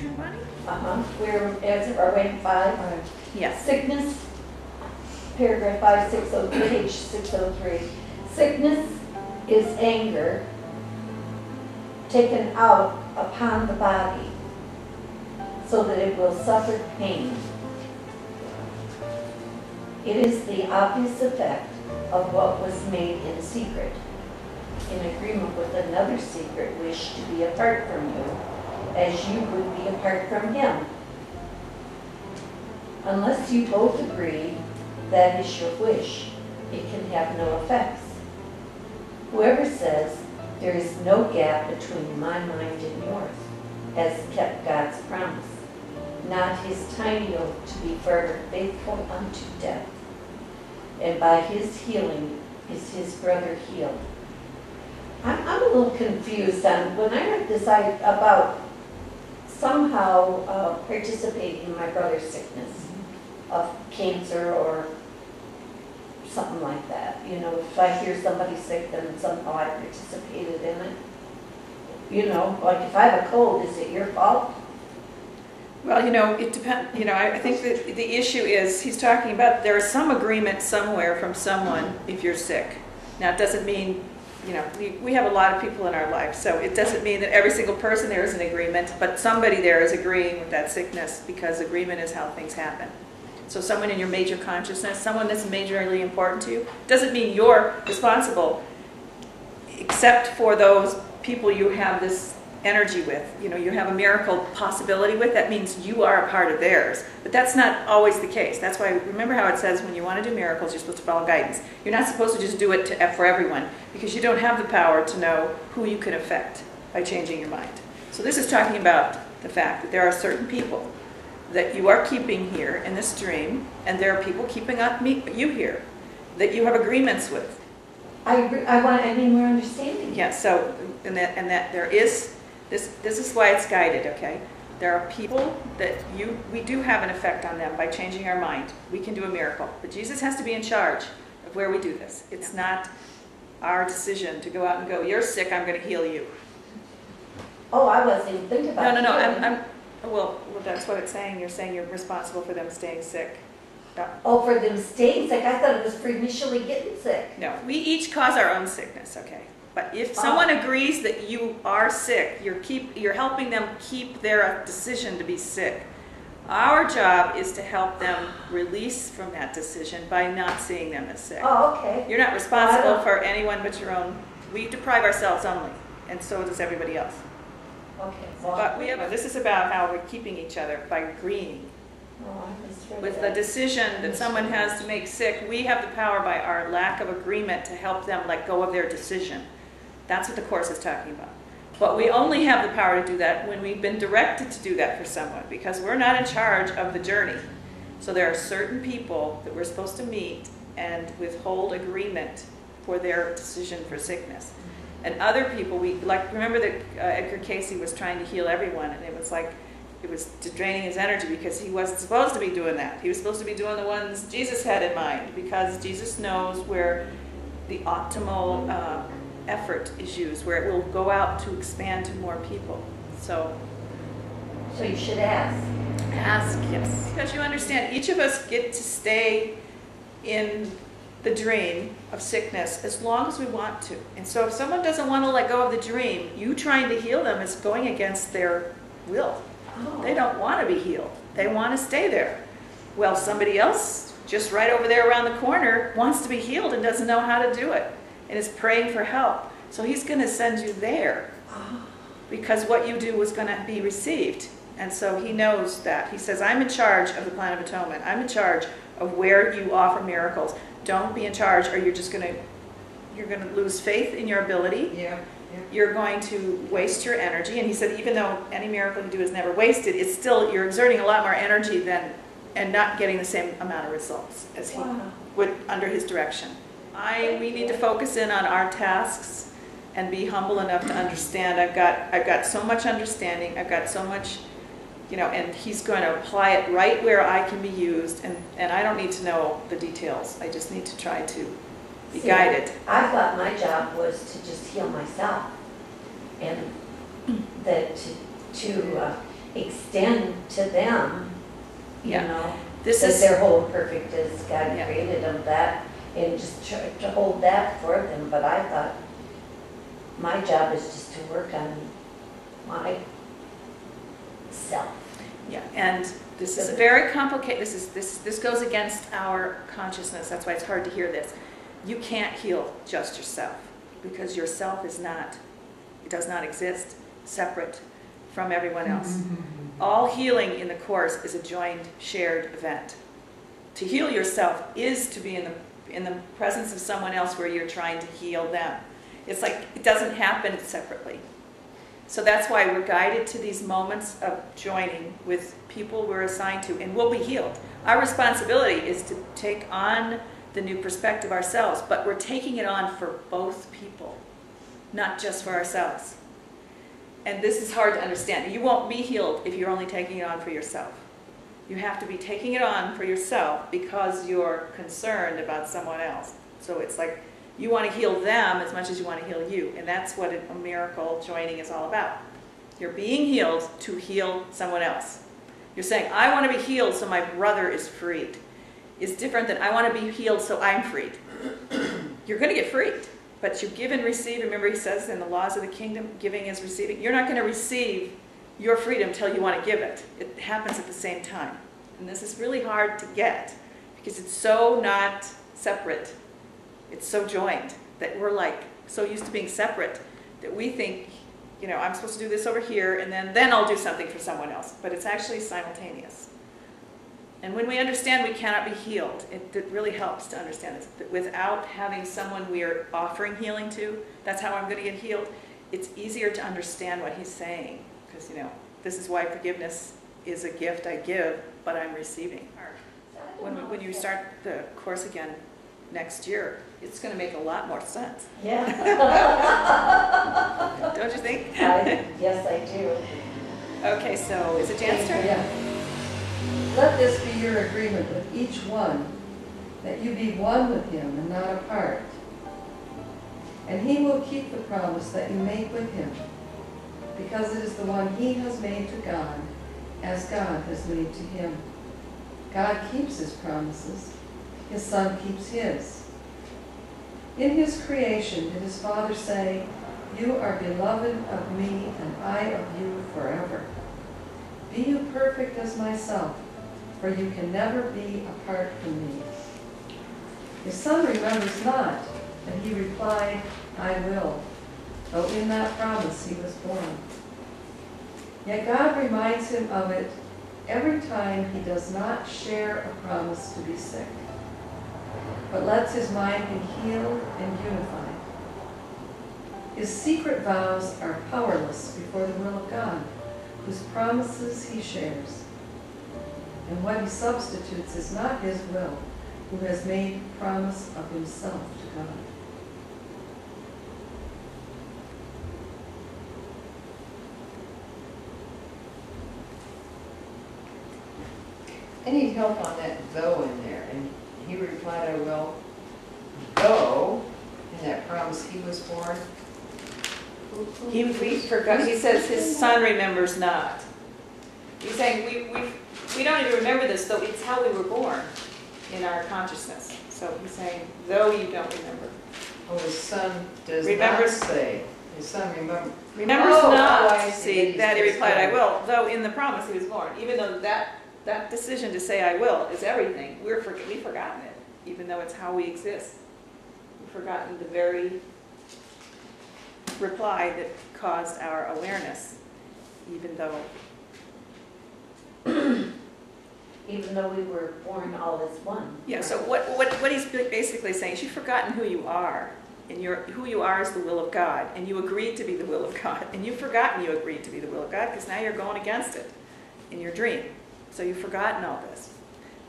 turn, Bonnie? We're at 5. Yes. Sickness, paragraph 5, page 603. Sickness is anger taken out upon the body so that it will suffer pain. It is the obvious effect of what was made in secret, in agreement with another secret wish to be apart from you, as you would be apart from him. Unless you both agree that is your wish, it can have no effects. Whoever says there is no gap between my mind and yours has kept God's promise, not his tiny oath to be forever faithful unto death. And by his healing is his brother healed. I'm a little confused on when I read this about somehow participating in my brother's sickness of cancer or something like that. You know, if I hear somebody sick, then somehow I participated in it. You know, like if I have a cold, is it your fault? Well, you know, it depends. You know, I think that the issue is he's talking about there is some agreement somewhere from someone if you're sick. Now, it doesn't mean, you know, we have a lot of people in our life, so it doesn't mean that every single person there is in agreement, but somebody there is agreeing with that sickness because agreement is how things happen. So someone in your major consciousness, someone that's majorly important to you, doesn't mean you're responsible, except for those people you have this energy with. You know, you have a miracle possibility with, that means you are a part of theirs. But that's not always the case. That's why, remember how it says when you want to do miracles, you're supposed to follow guidance. You're not supposed to just do it for everyone, because you don't have the power to know who you can affect by changing your mind. So this is talking about the fact that there are certain people that you are keeping here in this dream, and there are people keeping you here that you have agreements with. I need more understanding. Yeah, so, and that there is, this is why it's guided, okay? There are people that we do have an effect on them by changing our mind. We can do a miracle, but Jesus has to be in charge of where we do this. It's not our decision to go out and go, you're sick, I'm going to heal you. Oh, I wasn't even thinking about No, well, that's what it's saying. You're saying you're responsible for them staying sick. No. Oh, for them staying sick? I thought it was for initially getting sick. No, we each cause our own sickness, okay? But if someone agrees that you are sick, you're helping them keep their decision to be sick. Our job is to help them release from that decision by not seeing them as sick. Oh, okay. You're not responsible for anyone but your own. We deprive ourselves only, and so does everybody else. Okay. But this is about how we're keeping each other by agreeing. With the decision that someone has to make sick, we have the power by our lack of agreement to help them let go of their decision. That's what the Course is talking about. But we only have the power to do that when we've been directed to do that for someone, because we're not in charge of the journey. So there are certain people that we're supposed to meet and withhold agreement for their decision for sickness. And other people, remember that Edgar Casey was trying to heal everyone, and it was draining his energy because he wasn't supposed to be doing that. He was supposed to be doing the ones Jesus had in mind, because Jesus knows where the optimal effort is used, where it will go out to expand to more people. So you should ask. Ask, yes. Because you understand, each of us get to stay in the dream of sickness as long as we want to. And so if someone doesn't want to let go of the dream, you trying to heal them is going against their will. Oh. They don't want to be healed. They want to stay there. Well, somebody else just right over there around the corner wants to be healed and doesn't know how to do it and is praying for help. So he's going to send you there because what you do was going to be received. And so he knows that. He says, I'm in charge of the plan of atonement. I'm in charge of where you offer miracles. Don't be in charge, or you're going to lose faith in your ability. Yeah. You're going to waste your energy. And he said, even though any miracle you do is never wasted, it's still, you're exerting a lot more energy and not getting the same amount of results as he would under his direction. We need to focus in on our tasks and be humble enough to understand. I've got so much understanding. I've got so much, and he's going to apply it right where I can be used, and I don't need to know the details. I just need to try to be guided. I thought my job was to just heal myself, and that to extend to them, you Yeah. know, This that is, they're whole and perfect as God Yeah. created them, that, and just try to hold that for them. But I thought, my job is just to work on my self. yeah, and this is very complicated. This goes against our consciousness. That's why it's hard to hear this. You can't heal just yourself, because yourself is not, it does not exist separate from everyone else. All healing in the Course is a joined, shared event. To heal yourself is to be in the presence of someone else where you're trying to heal them. It's like it doesn't happen separately. So that's why we're guided to these moments of joining with people we're assigned to, and we'll be healed. Our responsibility is to take on the new perspective ourselves, but we're taking it on for both people, not just for ourselves. And this is hard to understand. You won't be healed if you're only taking it on for yourself. You have to be taking it on for yourself because you're concerned about someone else. So it's like you want to heal them as much as you want to heal you. And that's what a miracle joining is all about. You're being healed to heal someone else. You're saying, I want to be healed so my brother is freed. It's different than I want to be healed so I'm freed. You're going to get freed. But you give and receive. Remember, he says in the laws of the kingdom, giving is receiving. You're not going to receive your freedom till you want to give it. It happens at the same time. And this is really hard to get because it's so not separate. It's so joined that we're like so used to being separate that we think, you know, I'm supposed to do this over here and then I'll do something for someone else. But it's actually simultaneous. And when we understand we cannot be healed, it really helps to understand this. That without having someone we are offering healing to, that's how I'm going to get healed, it's easier to understand what he's saying. Because, you know, this is why forgiveness is a gift I give, but I'm receiving. When you start the Course again next year, it's going to make a lot more sense. Yeah. Don't you think? Yes, I do. Okay, so is it Jan's turn? Yeah. Let this be your agreement with each one, that you be one with him and not apart. And he will keep the promise that you make with him, because it is the one he has made to God, as God has made to him. God keeps his promises. His Son keeps his. In his creation did his Father say, you are beloved of me, and I of you forever. Be you perfect as myself, for you can never be apart from me. His Son remembers not, and he replied, I will, though in that promise he was born. Yet God reminds him of it every time he does not share a promise to be sick, but lets his mind be healed and unified. His secret vows are powerless before the will of God, whose promises he shares. And what he substitutes is not his will, who has made promise of himself to God. I need help on that though in there. And he replied, I will, though, in that promise he was born. He forgot. He says his Son remembers not. He's saying we don't even remember this, though it's how we were born in our consciousness. So he's saying, though you don't remember. Oh, his Son does Remembers- not say. His Son Remembers Oh, not. I see. That he replied, I will, though in the promise he was born. Even though that decision to say I will is everything, we've forgotten it, even though it's how we exist. We've forgotten the very reply that caused our awareness, even though we were born all as one. yeah, so what he's basically saying is you've forgotten who you are, and who you are is the will of God, and you agreed to be the will of God, and you've forgotten you agreed to be the will of God because now you're going against it in your dream. So you've forgotten all this.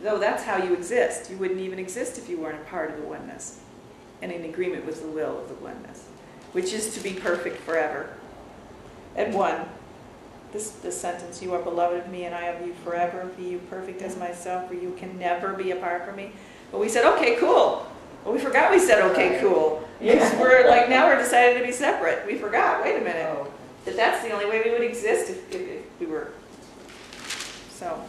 Though that's how you exist. You wouldn't even exist if you weren't a part of the oneness and in agreement with the will of the oneness, which is to be perfect forever. And one. This sentence, you are beloved of me and I of you forever. Be you perfect as myself, for you can never be apart from me. But we said, okay, cool. Well, we forgot we said, okay, cool. Because we're like, now we're decided to be separate. We forgot, wait a minute. Oh. That's the only way we would exist if we were So